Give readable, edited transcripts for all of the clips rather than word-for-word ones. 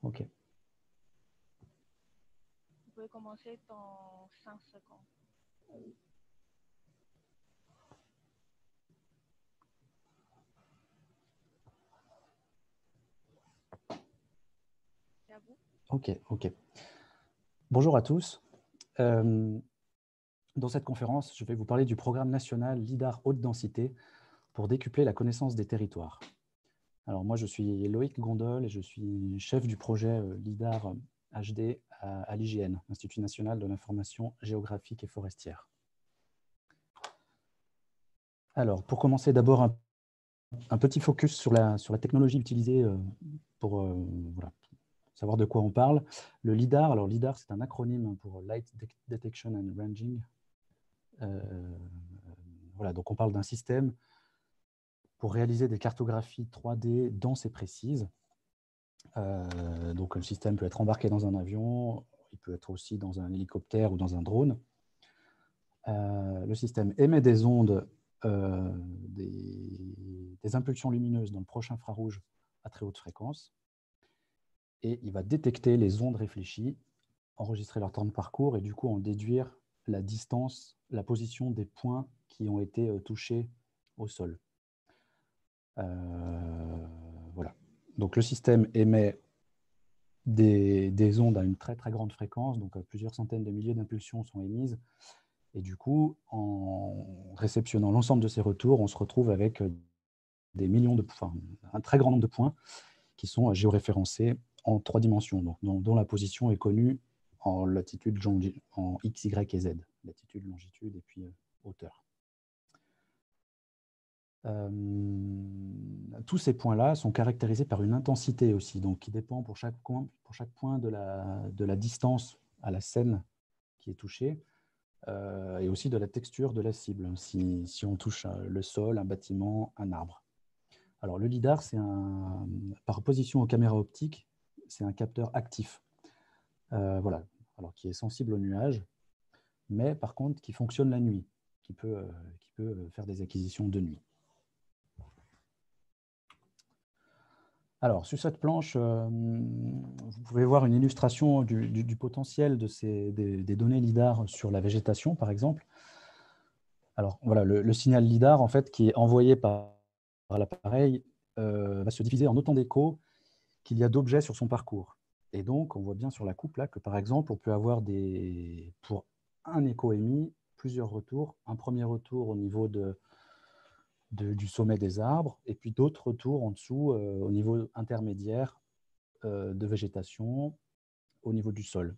OK. Vous pouvez commencer dans 5 secondes. C'est à vous. OK. Bonjour à tous. Dans cette conférence, je vais vous parler du programme national LIDAR haute densité pour décupler la connaissance des territoires. Alors moi, je suis Loïc Gondol et je suis chef du projet LIDAR HD à l'IGN, Institut national de l'information géographique et forestière. Alors, pour commencer, d'abord un petit focus sur la technologie utilisée pour savoir de quoi on parle. Le LIDAR, alors LIDAR, c'est un acronyme pour Light Detection and Ranging. Donc on parle d'un système pour réaliser des cartographies 3D denses et précises. Donc le système peut être embarqué dans un avion, il peut être aussi dans un hélicoptère ou dans un drone. Le système émet des ondes, des impulsions lumineuses dans le proche infrarouge à très haute fréquence, et il va détecter les ondes réfléchies, enregistrer leur temps de parcours et du coup en déduire la distance, la position des points qui ont été touchés au sol. Voilà. Donc le système émet des ondes à une très très grande fréquence, donc plusieurs centaines de milliers d'impulsions sont émises, et du coup, en réceptionnant l'ensemble de ces retours, on se retrouve avec des millions un très grand nombre de points qui sont géoréférencés en 3 dimensions, donc, dont la position est connue en latitude, en X, Y et Z, latitude, longitude et puis hauteur. Tous ces points-là sont caractérisés par une intensité aussi, donc qui dépend pour chaque point de la distance à la scène qui est touchée, et aussi de la texture de la cible, si on touche le sol, un bâtiment, un arbre. Alors le LIDAR, par opposition aux caméras optiques, c'est un capteur actif, alors qui est sensible au nuage, mais par contre qui fonctionne la nuit, qui peut faire des acquisitions de nuit. Alors, sur cette planche, vous pouvez voir une illustration du potentiel des données LIDAR sur la végétation, par exemple. Alors, voilà, le signal LIDAR, en fait, qui est envoyé par l'appareil, va se diviser en autant d'échos qu'il y a d'objets sur son parcours. Et donc, on voit bien sur la coupe, là, que par exemple, on peut avoir pour un écho émis, plusieurs retours. Un premier retour au niveau du sommet des arbres, et puis d'autres retours en dessous, au niveau intermédiaire de végétation, au niveau du sol.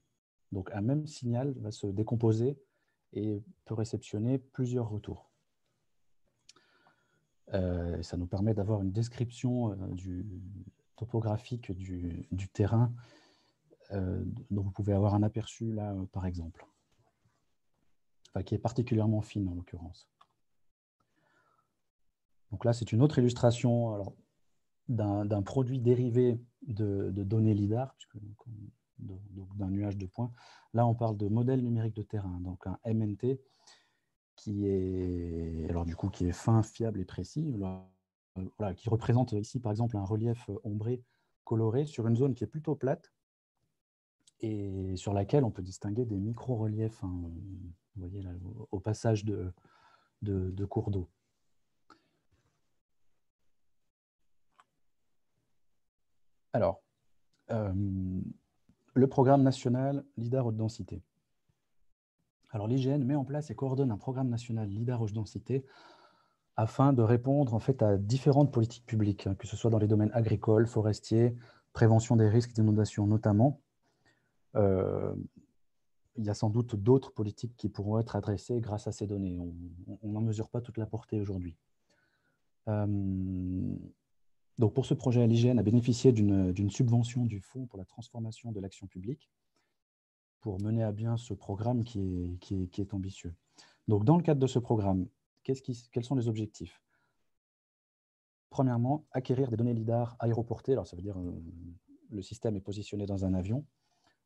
Donc un même signal va se décomposer et peut réceptionner plusieurs retours. Ça nous permet d'avoir une description topographique du terrain, dont vous pouvez avoir un aperçu là, par exemple, qui est particulièrement fine en l'occurrence. Donc là, c'est une autre illustration d'un produit dérivé de données LIDAR, d'un nuage de points. Là, on parle de modèle numérique de terrain, donc un MNT, qui est fin, fiable et précis, qui représente ici, par exemple, un relief ombré coloré sur une zone qui est plutôt plate et sur laquelle on peut distinguer des micro-reliefs, vous voyez là, au passage de cours d'eau. Alors, le programme national LIDAR haute densité. Alors, l'IGN met en place et coordonne un programme national LIDAR haute densité afin de répondre en fait à différentes politiques publiques, que ce soit dans les domaines agricoles, forestiers, prévention des risques d'inondation notamment. Il y a sans doute d'autres politiques qui pourront être adressées grâce à ces données. On n'en mesure pas toute la portée aujourd'hui. Donc pour ce projet, l'IGN a bénéficié d'une subvention du Fonds pour la transformation de l'action publique pour mener à bien ce programme qui est ambitieux. Donc dans le cadre de ce programme, quels sont les objectifs? Premièrement, acquérir des données LIDAR aéroportées, alors ça veut dire le système est positionné dans un avion,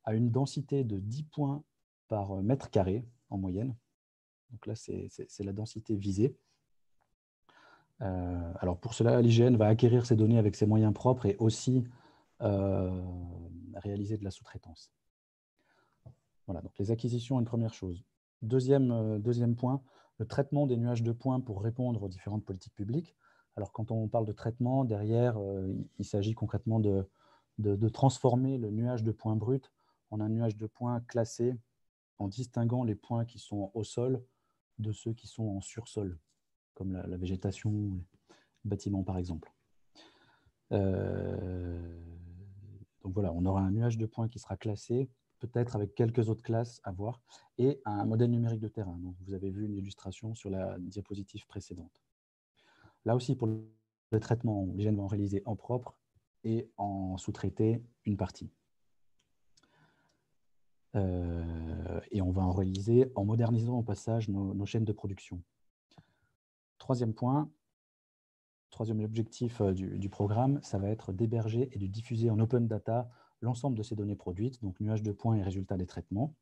à une densité de 10 points par mètre carré en moyenne. Donc là, c'est la densité visée. Alors pour cela, l'IGN va acquérir ces données avec ses moyens propres et aussi réaliser de la sous-traitance. Voilà, donc les acquisitions, une première chose. Deuxième point, le traitement des nuages de points pour répondre aux différentes politiques publiques. Alors, quand on parle de traitement, derrière, il s'agit concrètement de transformer le nuage de points brut en un nuage de points classé en distinguant les points qui sont au sol de ceux qui sont en sursol, comme la végétation ou les bâtiments, par exemple. Donc voilà, on aura un nuage de points qui sera classé, peut-être avec quelques autres classes à voir, et un modèle numérique de terrain. Donc vous avez vu une illustration sur la diapositive précédente. Là aussi, pour le traitement, l'hygiène va en réaliser en propre et en sous-traiter une partie. Et on va en réaliser en modernisant au passage nos chaînes de production. Troisième point, troisième objectif du programme, ça va être d'héberger et de diffuser en open data l'ensemble de ces données produites, donc nuages de points et résultats des traitements.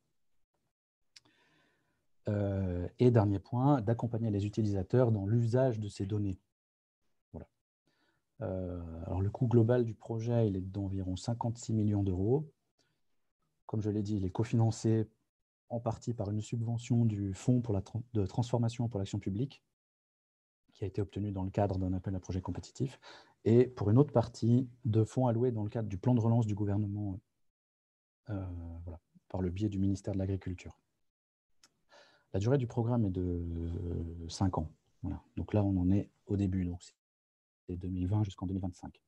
Et dernier point, d'accompagner les utilisateurs dans l'usage de ces données. Voilà. Alors le coût global du projet, il est d'environ 56 millions d'euros. Comme je l'ai dit, il est cofinancé en partie par une subvention du Fonds de transformation pour l'action publique, qui a été obtenu dans le cadre d'un appel à projet compétitif, et pour une autre partie de fonds alloués dans le cadre du plan de relance du gouvernement, voilà, par le biais du ministère de l'Agriculture. La durée du programme est de 5 ans. Voilà. Donc là, on en est au début, donc c'est 2020 jusqu'en 2025.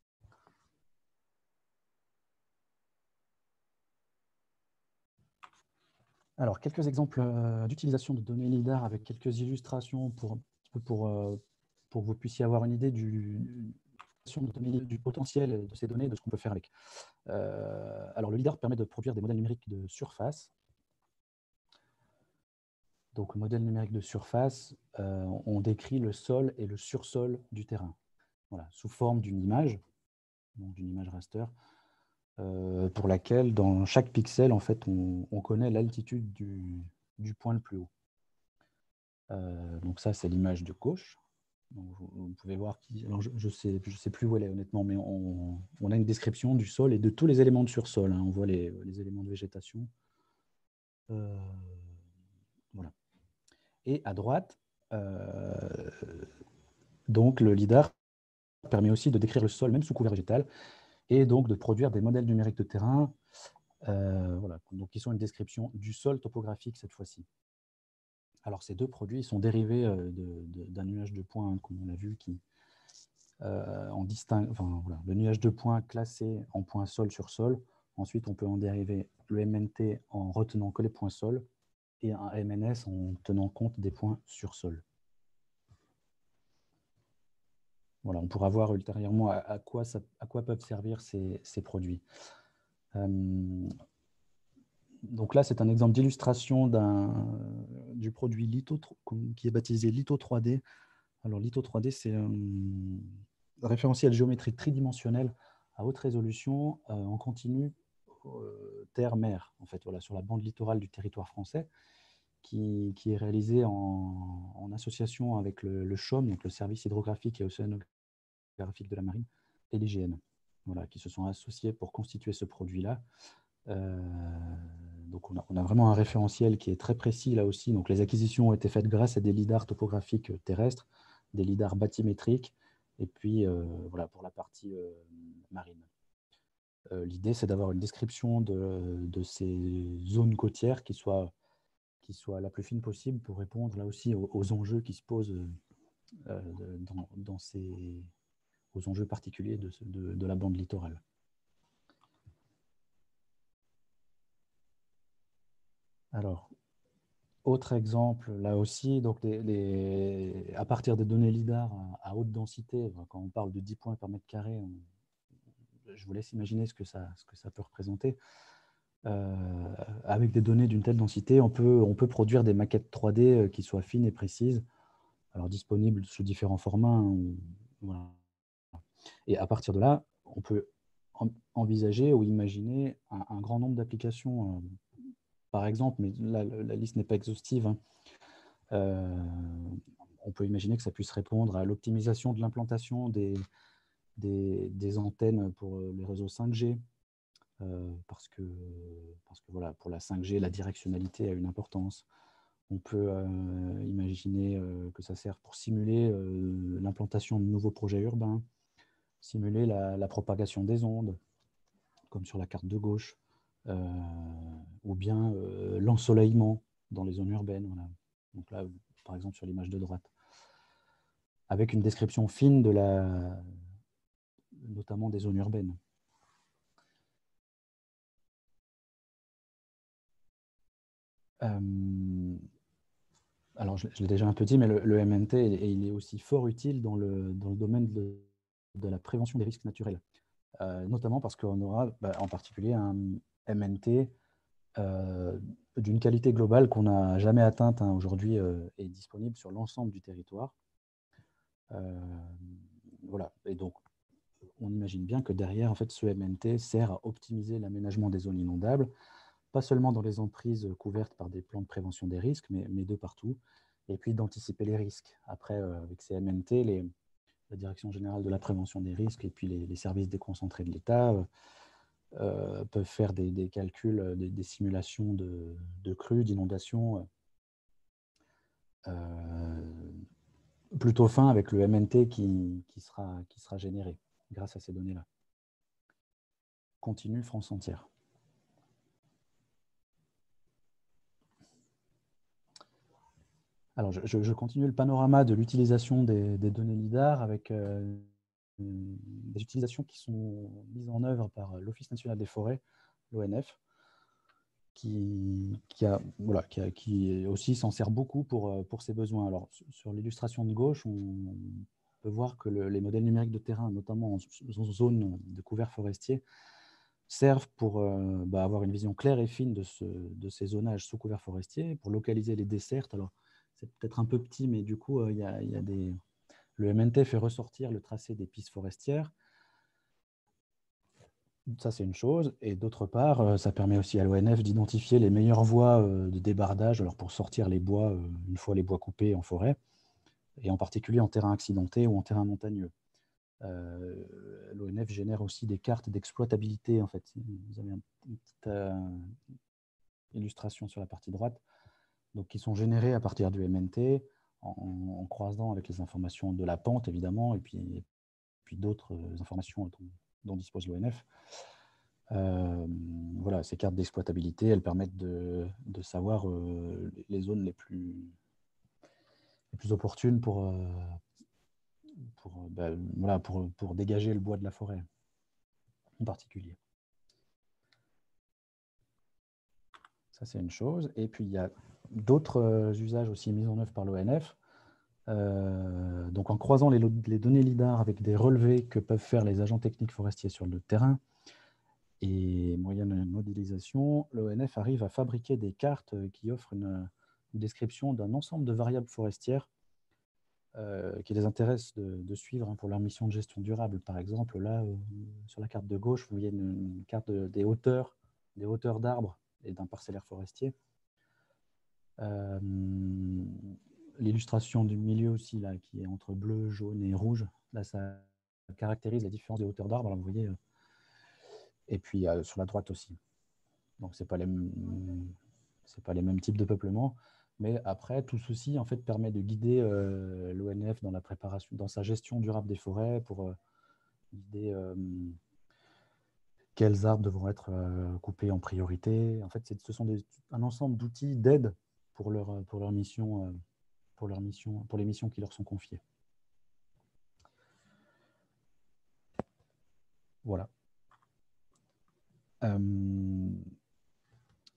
Alors, quelques exemples d'utilisation de données LIDAR avec quelques illustrations pour que vous puissiez avoir une idée du potentiel de ces données, de ce qu'on peut faire avec. Alors, le LIDAR permet de produire des modèles numériques de surface. Donc, le modèle numérique de surface, on décrit le sol et le sursol du terrain, voilà, sous forme d'une image, donc d'une image raster, pour laquelle, dans chaque pixel, en fait, on connaît l'altitude du point le plus haut. Donc ça, c'est l'image de gauche. Donc, vous pouvez voir, alors je sais plus où elle est honnêtement, mais on a une description du sol et de tous les éléments de sursol. Hein. On voit les éléments de végétation. Voilà. Et à droite, donc le LIDAR permet aussi de décrire le sol, même sous couvert végétal, et donc de produire des modèles numériques de terrain, voilà, donc qui sont une description du sol topographique cette fois-ci. Alors ces deux produits sont dérivés d'un nuage de points, hein, comme on l'a vu, qui en distingue, enfin, voilà, le nuage de points classé en points sol sur sol. Ensuite, on peut en dériver le MNT en retenant que les points sol et un MNS en tenant compte des points sur sol. Voilà, on pourra voir ultérieurement à quoi peuvent servir ces produits. Donc là, c'est un exemple d'illustration du produit Litho, qui est baptisé Litho 3D. Alors, Litho 3D, c'est un référentiel géométrique tridimensionnel à haute résolution en continu terre-mer, en fait, voilà, sur la bande littorale du territoire français, qui est réalisé en association avec le CHOM, donc le Service hydrographique et océanographique de la marine, et l'IGN, voilà, qui se sont associés pour constituer ce produit-là. Donc on a vraiment un référentiel qui est très précis là aussi. Donc les acquisitions ont été faites grâce à des lidars topographiques terrestres, des lidars bathymétriques, et puis voilà pour la partie marine. L'idée, c'est d'avoir une description de ces zones côtières qui soit la plus fine possible pour répondre là aussi aux enjeux qui se posent aux enjeux particuliers de la bande littorale. Alors, autre exemple, là aussi, donc à partir des données LIDAR à haute densité, quand on parle de 10 points par mètre carré, je vous laisse imaginer ce que ça peut représenter. Avec des données d'une telle densité, on peut produire des maquettes 3D qui soient fines et précises, alors disponibles sous différents formats. Hein, voilà. Et à partir de là, on peut envisager ou imaginer un grand nombre d'applications. Par exemple, mais la liste n'est pas exhaustive, hein. On peut imaginer que ça puisse répondre à l'optimisation de l'implantation des antennes pour les réseaux 5G, parce que voilà, pour la 5G, la directionnalité a une importance. On peut imaginer que ça sert pour simuler l'implantation de nouveaux projets urbains, simuler la propagation des ondes, comme sur la carte de gauche, ou bien l'ensoleillement dans les zones urbaines. Voilà. Donc là, par exemple, sur l'image de droite, avec une description fine notamment des zones urbaines. Alors, je l'ai déjà un peu dit, mais le MNT, il est aussi fort utile dans le domaine de la prévention des risques naturels, notamment parce qu'on aura en particulier un MNT d'une qualité globale qu'on n'a jamais atteinte aujourd'hui et disponible sur l'ensemble du territoire. Voilà. Et donc, on imagine bien que derrière, en fait, ce MNT sert à optimiser l'aménagement des zones inondables, pas seulement dans les emprises couvertes par des plans de prévention des risques, mais de partout, et puis d'anticiper les risques. Après, avec ces MNT, la Direction générale de la prévention des risques et puis les services déconcentrés de l'État peuvent faire des calculs, des simulations de crues, d'inondations plutôt fins avec le MNT qui sera généré grâce à ces données-là. Continue France entière. Alors, je continue le panorama de l'utilisation des données LIDAR avec des utilisations qui sont mises en œuvre par l'Office national des forêts, l'ONF, qui aussi s'en sert beaucoup pour ses besoins. Alors, sur l'illustration de gauche, on peut voir que les modèles numériques de terrain, notamment en zone de couvert forestier, servent pour avoir une vision claire et fine de ces zonages sous couvert forestier, pour localiser les dessertes. Alors, c'est peut-être un peu petit, mais du coup, le MNT fait ressortir le tracé des pistes forestières. Ça, c'est une chose. Et d'autre part, ça permet aussi à l'ONF d'identifier les meilleures voies de débardage pour sortir les bois, une fois les bois coupés en forêt, et en particulier en terrain accidenté ou en terrain montagneux. L'ONF génère aussi des cartes d'exploitabilité. En fait, vous avez une petite illustration sur la partie droite, donc, qui sont générées à partir du MNT en croisant avec les informations de la pente, évidemment, et puis d'autres informations dont dispose l'ONF. Voilà, ces cartes d'exploitabilité, elles permettent de savoir les zones les plus opportunes pour dégager le bois de la forêt, en particulier. Ça, c'est une chose. Et puis, il y a d'autres usages aussi mis en œuvre par l'ONF. Donc, en croisant les données LIDAR avec des relevés que peuvent faire les agents techniques forestiers sur le terrain, et moyenne modélisation, l'ONF arrive à fabriquer des cartes qui offrent une description d'un ensemble de variables forestières qui les intéressent de suivre pour leur mission de gestion durable. Par exemple, là, sur la carte de gauche, vous voyez une carte des hauteurs d'arbres et d'un parcellaire forestier. L'illustration du milieu aussi, là, qui est entre bleu, jaune et rouge, là, ça caractérise la différence des hauteurs d'arbres. Alors, vous voyez, et puis sur la droite aussi. Donc, ce n'est pas les mêmes types de peuplement. Mais après, tout ceci en fait, permet de guider l'ONF dans la préparation, dans sa gestion durable des forêts pour guider quels arbres devront être coupés en priorité. En fait, ce sont un ensemble d'outils d'aide pour les missions qui leur sont confiées. Voilà.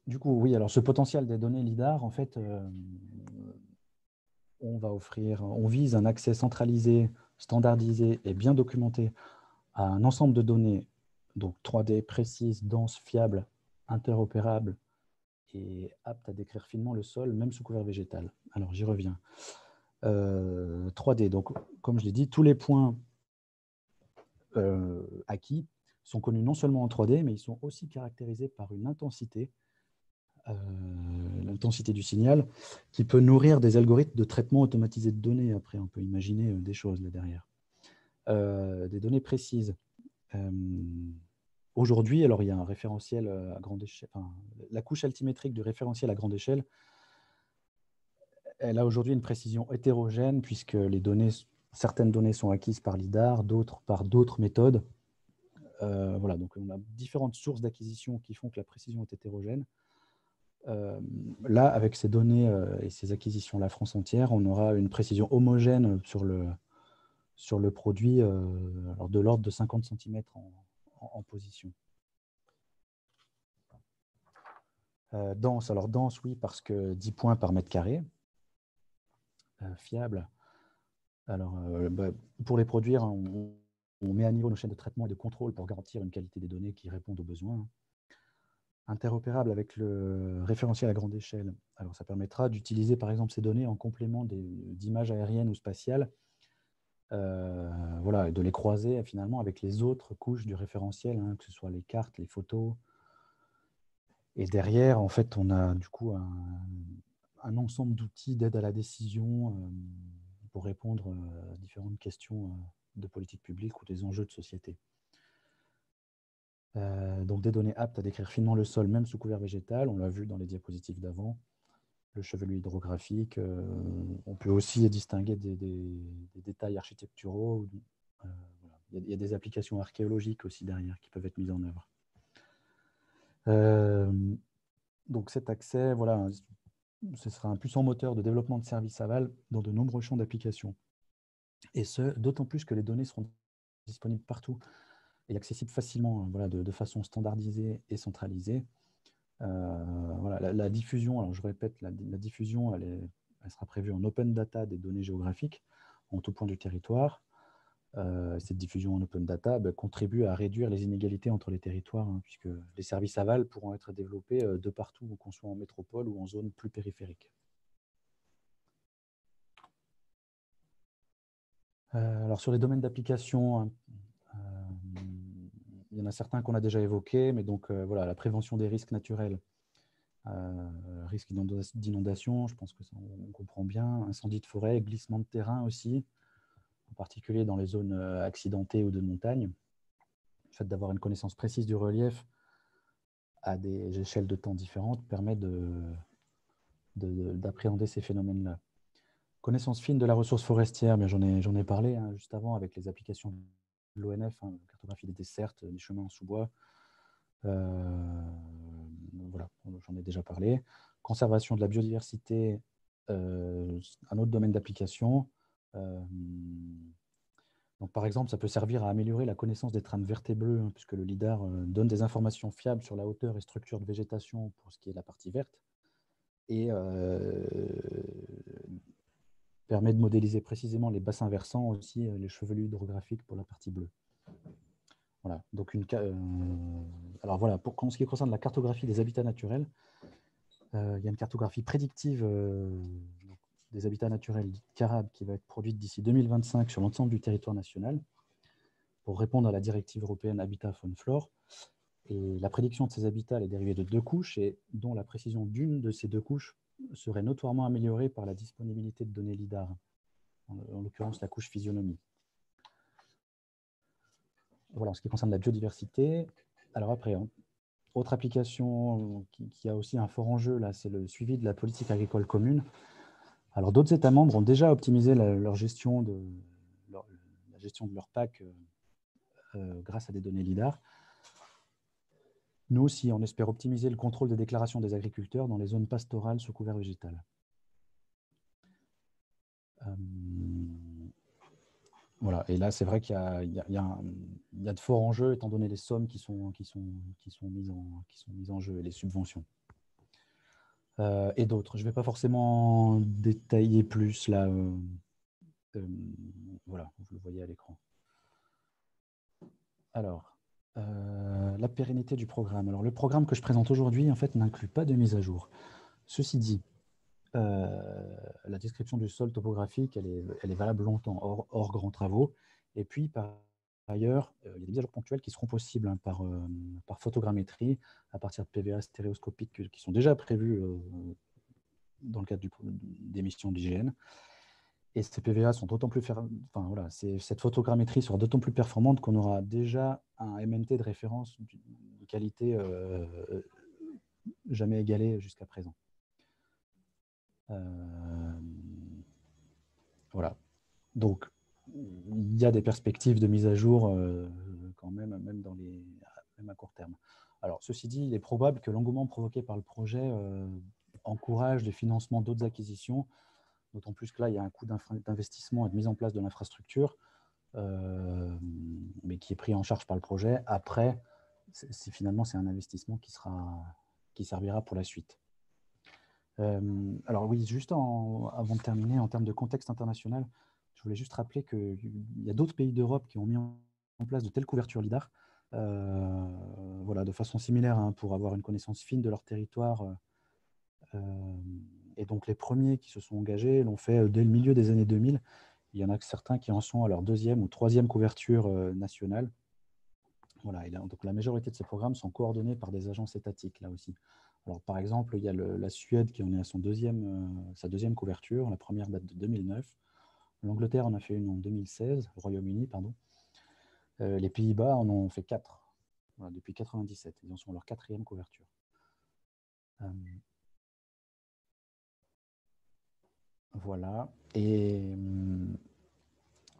Du coup, oui, alors ce potentiel des données LIDAR, en fait, on vise un accès centralisé, standardisé et bien documenté à un ensemble de données, donc 3D précises, denses, fiables, interopérables et aptes à décrire finement le sol, même sous couvert végétal. Alors, j'y reviens. 3D, donc, comme je l'ai dit, tous les points acquis sont connus non seulement en 3D, mais ils sont aussi caractérisés par une intensité, l'intensité du signal, qui peut nourrir des algorithmes de traitement automatisé de données. Après, on peut imaginer des choses là derrière. Des données précises. Aujourd'hui, alors il y a un référentiel à grande échelle, enfin, la couche altimétrique du référentiel à grande échelle, elle a aujourd'hui une précision hétérogène puisque certaines données sont acquises par l'IDAR, d'autres par d'autres méthodes. Voilà, donc on a différentes sources d'acquisition qui font que la précision est hétérogène. Là, avec ces données et ces acquisitions, la France entière, on aura une précision homogène sur le produit, alors de l'ordre de 50 cm en position. Dense, alors dense, oui, parce que 10 points par mètre carré. Fiable. Alors, pour les produire, on met à niveau nos chaînes de traitement et de contrôle pour garantir une qualité des données qui répondent aux besoins. Interopérable avec le référentiel à grande échelle. Alors, ça permettra d'utiliser, par exemple, ces données en complément d'images aériennes ou spatiales, voilà, et de les croiser finalement avec les autres couches du référentiel, hein, que ce soit les cartes, les photos. Et derrière, en fait, on a du coup un ensemble d'outils d'aide à la décision pour répondre à différentes questions de politique publique ou des enjeux de société. Donc des données aptes à décrire finement le sol, même sous couvert végétal, on l'a vu dans les diapositives d'avant, le chevelu hydrographique, on peut aussi distinguer des détails architecturaux, voilà. Il y a des applications archéologiques aussi derrière qui peuvent être mises en œuvre. Donc cet accès, voilà, ce sera un puissant moteur de développement de services aval dans de nombreux champs d'application. Et ce, d'autant plus que les données seront disponibles partout et accessibles facilement, voilà, de façon standardisée et centralisée. Voilà, la diffusion, alors je répète, la diffusion, elle sera prévue en open data des données géographiques en tout point du territoire. Cette diffusion en open data contribue à réduire les inégalités entre les territoires, hein, puisque les services aval pourront être développés de partout, qu'on soit en métropole ou en zone plus périphérique. Alors sur les domaines d'application, il y en a certains qu'on a déjà évoqués, mais donc voilà, la prévention des risques naturels, risques d'inondation, je pense que ça, on comprend bien, incendie de forêt, glissement de terrain aussi, en particulier dans les zones accidentées ou de montagne. Le fait d'avoir une connaissance précise du relief à des échelles de temps différentes permet d'appréhender ces phénomènes-là. Connaissance fine de la ressource forestière, mais j'en ai parlé hein, juste avant avec les applications de l'ONF, hein, cartographie des dessertes, des chemins en sous-bois. Voilà, j'en ai déjà parlé. Conservation de la biodiversité, un autre domaine d'application. Donc, par exemple, ça peut servir à améliorer la connaissance des trames vertes et bleues, hein, puisque le LIDAR donne des informations fiables sur la hauteur et structure de végétation pour ce qui est de la partie verte, et permet de modéliser précisément les bassins versants aussi, les chevelus hydrographiques pour la partie bleue. Voilà, donc alors voilà, en ce qui concerne la cartographie des habitats naturels, il y a une cartographie prédictive des habitats naturels, dite CARAB, qui va être produite d'ici 2025 sur l'ensemble du territoire national pour répondre à la directive européenne Habitat Faune Flore. Et la prédiction de ces habitats est dérivée de deux couches et dont la précision d'une de ces deux couches serait notoirement améliorée par la disponibilité de données LIDAR, en l'occurrence la couche physionomie. Voilà, en ce qui concerne la biodiversité. Alors après, autre application qui a aussi un fort enjeu, là, c'est le suivi de la politique agricole commune. Alors d'autres États membres ont déjà optimisé la gestion de leur PAC grâce à des données LIDAR. Nous aussi, on espère optimiser le contrôle des déclarations des agriculteurs dans les zones pastorales sous couvert végétal. Voilà, et là, c'est vrai qu'il y a de forts enjeux, étant donné les sommes qui sont mises en jeu et les subventions. Et d'autres. Je ne vais pas forcément détailler plus là. Voilà, vous le voyez à l'écran. Alors, la pérennité du programme. Alors, le programme que je présente aujourd'hui, en fait, n'inclut pas de mise à jour. Ceci dit, la description du sol topographique, elle est valable longtemps, hors grands travaux. Et puis, par ailleurs, il y a des mises à jour ponctuelles qui seront possibles hein, par photogrammétrie, à partir de PVA stéréoscopiques qui sont déjà prévus dans le cadre des missions d'IGN. Et ces PVA sont d'autant plus enfin, voilà, cette photogrammétrie sera d'autant plus performante qu'on aura déjà un MNT de référence de qualité jamais égalé jusqu'à présent. Voilà. Donc, il y a des perspectives de mise à jour quand même même à court terme. Alors, ceci dit, il est probable que l'engouement provoqué par le projet encourage le financement d'autres acquisitions, d'autant plus que là, il y a un coût d'investissement et de mise en place de l'infrastructure, mais qui est pris en charge par le projet. Après, finalement, c'est un investissement qui servira pour la suite. Alors oui, juste avant de terminer, en termes de contexte international, je voulais juste rappeler qu'il y a d'autres pays d'Europe qui ont mis en place de telles couvertures LIDAR, voilà, de façon similaire, hein, pour avoir une connaissance fine de leur territoire. Et donc les premiers qui se sont engagés l'ont fait dès le milieu des années 2000. Il y en a certains qui en sont à leur deuxième ou troisième couverture nationale. Voilà, et là, donc la majorité de ces programmes sont coordonnés par des agences étatiques, là aussi. Alors, par exemple, il y a la Suède qui en est à sa deuxième couverture. La première date de 2009. L'Angleterre en a fait une en 2016, le Royaume-Uni, pardon. Les Pays-Bas en ont fait 4 depuis 1997. Ils en sont à leur quatrième couverture. Voilà. Et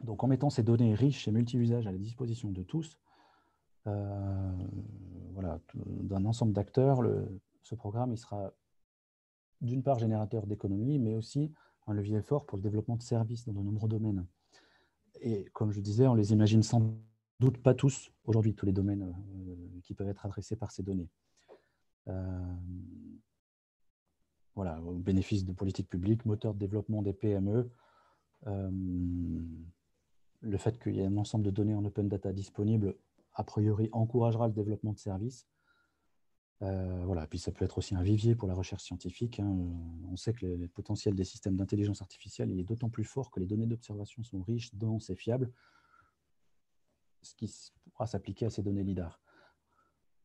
donc, en mettant ces données riches et multi-usages à la disposition de tous, voilà, d'un ensemble d'acteurs, ce programme il sera d'une part générateur d'économies, mais aussi un levier fort pour le développement de services dans de nombreux domaines. Et comme je disais, on les imagine sans doute pas tous aujourd'hui, tous les domaines qui peuvent être adressés par ces données. Voilà, au bénéfice de politiques publiques, moteur de développement des PME, le fait qu'il y ait un ensemble de données en open data disponibles, a priori, encouragera le développement de services. Voilà. Puis ça peut être aussi un vivier pour la recherche scientifique, hein. On sait que le potentiel des systèmes d'intelligence artificielle il est d'autant plus fort que les données d'observation sont riches, denses et fiables, ce qui pourra s'appliquer à ces données LIDAR.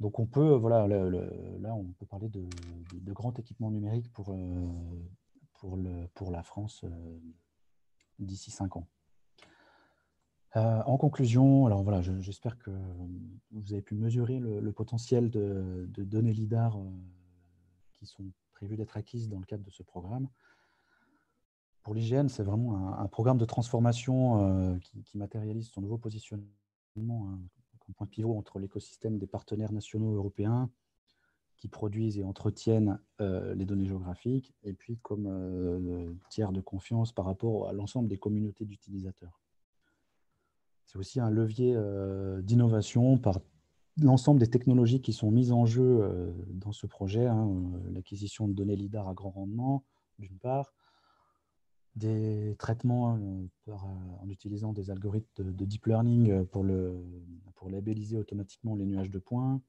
Donc on peut, voilà, là on peut parler de grands équipements numériques pour la France d'ici 5 ans. En conclusion, alors voilà, j'espère que vous avez pu mesurer le potentiel de données LIDAR qui sont prévues d'être acquises dans le cadre de ce programme. Pour l'IGN, c'est vraiment un programme de transformation qui matérialise son nouveau positionnement, hein, comme point de pivot entre l'écosystème des partenaires nationaux européens qui produisent et entretiennent les données géographiques, et puis comme tiers de confiance par rapport à l'ensemble des communautés d'utilisateurs. C'est aussi un levier d'innovation par l'ensemble des technologies qui sont mises en jeu dans ce projet, hein, l'acquisition de données LIDAR à grand rendement, d'une part, des traitements en utilisant des algorithmes de deep learning pour labelliser automatiquement les nuages de points.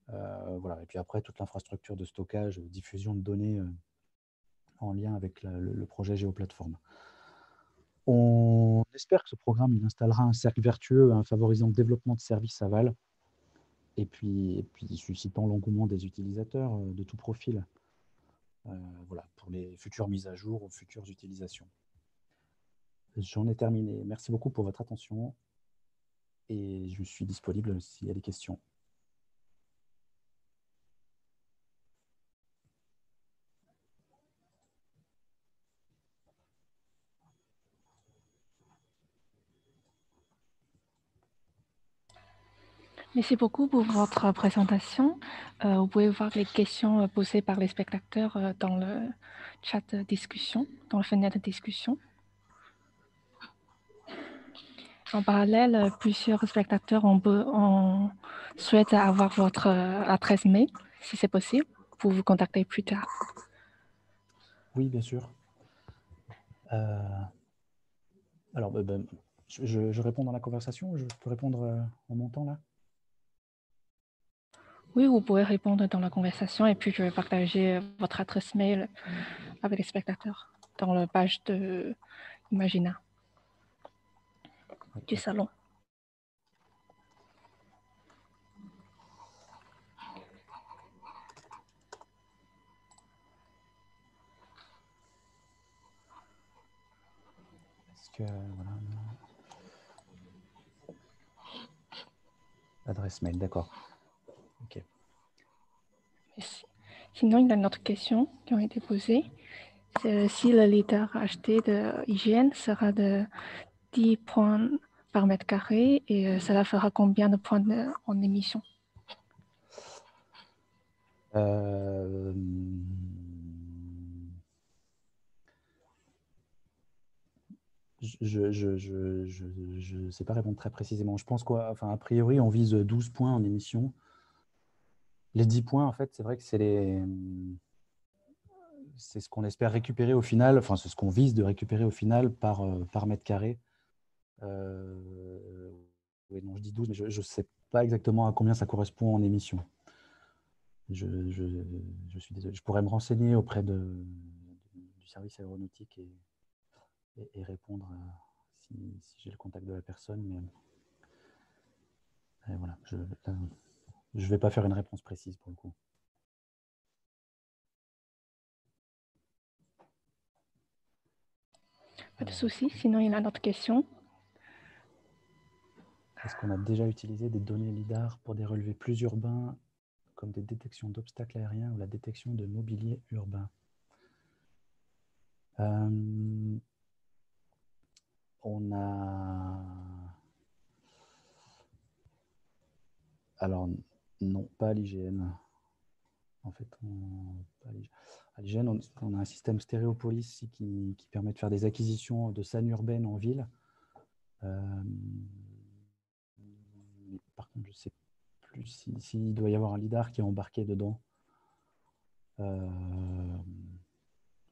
Voilà. Et puis après, toute l'infrastructure de stockage, diffusion de données en lien avec le projet Géoplateforme. On espère que ce programme il installera un cercle vertueux en favorisant le développement de services aval et puis suscitant l'engouement des utilisateurs de tout profil, voilà, pour les futures mises à jour ou futures utilisations. J'en ai terminé. Merci beaucoup pour votre attention et je suis disponible s'il y a des questions. Merci beaucoup pour votre présentation. Vous pouvez voir les questions posées par les spectateurs dans le chat de discussion, dans la fenêtre de discussion. En parallèle, plusieurs spectateurs souhaitent avoir votre adresse mail, si c'est possible, pour vous contacter plus tard. Oui, bien sûr. Alors, je réponds dans la conversation, je peux répondre en montant là? Oui, vous pouvez répondre dans la conversation et puis je vais partager votre adresse mail avec les spectateurs dans la page de Imagina du salon. voilà. Adresse mail, d'accord. Ok. Merci. Sinon, il y a une autre question qui a été posée. Si le leader acheté de hygiène sera de 10 points par mètre carré, et cela fera combien de points en émission? Je ne sais pas répondre très précisément. Je pense qu'a priori, on vise 12 points en émission. Les 10 points, en fait, c'est vrai que c'est ce qu'on espère récupérer au final, enfin, c'est ce qu'on vise de récupérer au final par mètre carré. Oui, non, je dis 12, mais je ne sais pas exactement à combien ça correspond en émission. Je suis désolé. Je pourrais me renseigner auprès du service aéronautique et répondre si j'ai le contact de la personne. Mais voilà, je ne vais pas faire une réponse précise pour le coup. Pas de souci. Sinon, il y a une autre question. Est-ce qu'on a déjà utilisé des données LIDAR pour des relevés plus urbains, comme des détections d'obstacles aériens ou la détection de mobilier urbain? On a... Alors, non, pas à l'IGN. En fait, à l'IGN, on a un système Stéréopolis qui permet de faire des acquisitions de scènes urbaines en ville. Mais par contre, je ne sais plus s'il doit y avoir un lidar qui est embarqué dedans.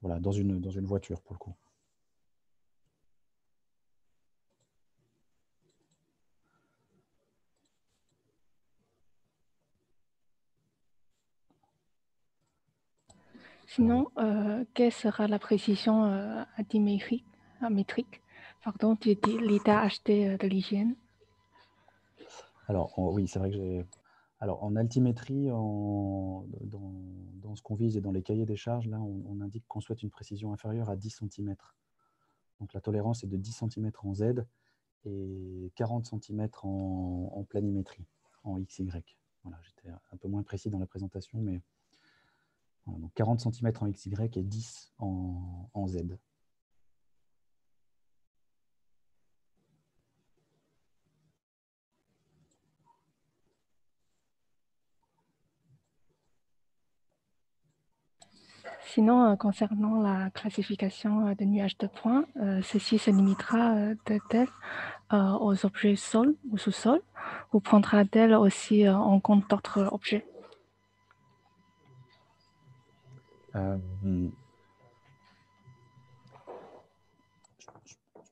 Voilà, dans une voiture pour le coup. Sinon, quelle sera la précision métrique, pardon, du l'état acheté de l'hygiène? Alors, oui, c'est vrai que j'ai... Alors, en altimétrie, dans ce qu'on vise et dans les cahiers des charges, là, on indique qu'on souhaite une précision inférieure à 10 cm. Donc, la tolérance est de 10 cm en Z et 40 cm en planimétrie, en XY. Voilà, j'étais un peu moins précis dans la présentation, mais voilà, donc 40 cm en XY et 10 en Z. Sinon, concernant la classification de nuages de points, ceci se limitera aux objets sol ou sous-sol, ou prendra-t-elle aussi en compte d'autres objets? Je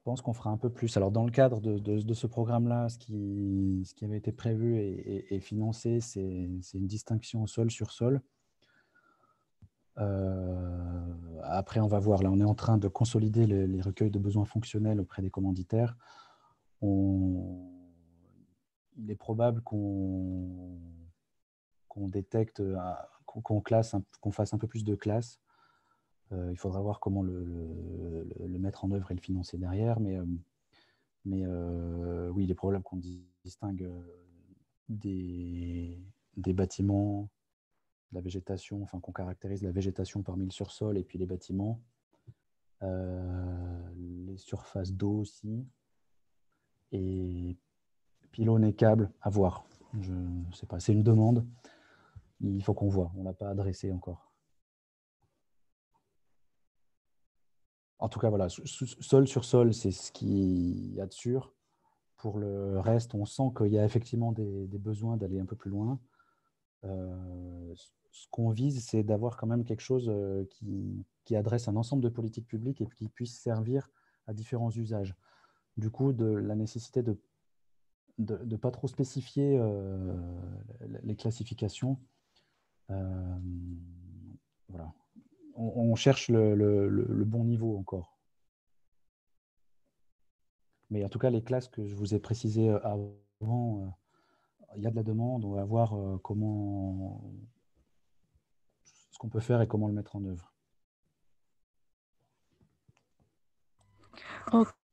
pense qu'on fera un peu plus. Alors, dans le cadre de ce programme-là, ce qui avait été prévu et financé, c'est une distinction sol sur sol. Après, on va voir. Là, on est en train de consolider les recueils de besoins fonctionnels auprès des commanditaires. Il est probable qu'on détecte, qu'on classe, qu'on fasse un peu plus de classes. Il faudra voir comment le mettre en œuvre et le financer derrière. Mais oui, il est probable qu'on distingue des bâtiments, la végétation, enfin qu'on caractérise la végétation parmi le sursol et puis les bâtiments. Les surfaces d'eau aussi. Et pylônes et câbles, à voir. Je ne sais pas, c'est une demande. Il faut qu'on voit, on ne l'a pas adressé encore. En tout cas, voilà, sol sur sol, c'est ce qu'il y a de sûr. Pour le reste, on sent qu'il y a effectivement des besoins d'aller un peu plus loin. Ce qu'on vise, c'est d'avoir quand même quelque chose qui adresse un ensemble de politiques publiques et qui puisse servir à différents usages. Du coup, de la nécessité de ne pas trop spécifier les classifications. Voilà. On cherche le bon niveau encore. Mais en tout cas, les classes que je vous ai précisées avant, il y a de la demande. On va voir ce qu'on peut faire et comment le mettre en œuvre.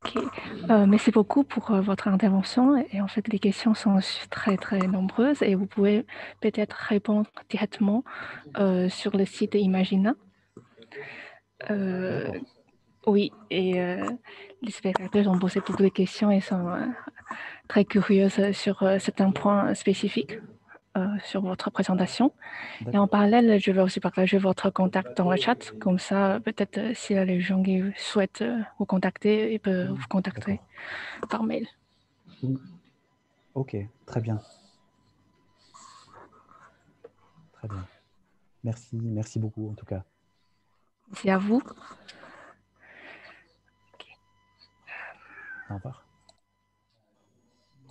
Ok. Merci beaucoup pour votre intervention. Et en fait, les questions sont très, très nombreuses et vous pouvez peut-être répondre directement sur le site Imagina. Oui, et les spectateurs ont posé beaucoup de questions et sont très curieux sur certains points spécifiques sur votre présentation. Et en parallèle, je vais aussi partager votre contact dans le chat. Comme ça, peut-être s'il y a les gens qui souhaitent vous contacter, ils peuvent vous contacter par mail. Ok, très bien. Très bien. Merci beaucoup en tout cas. C'est à vous. Au revoir.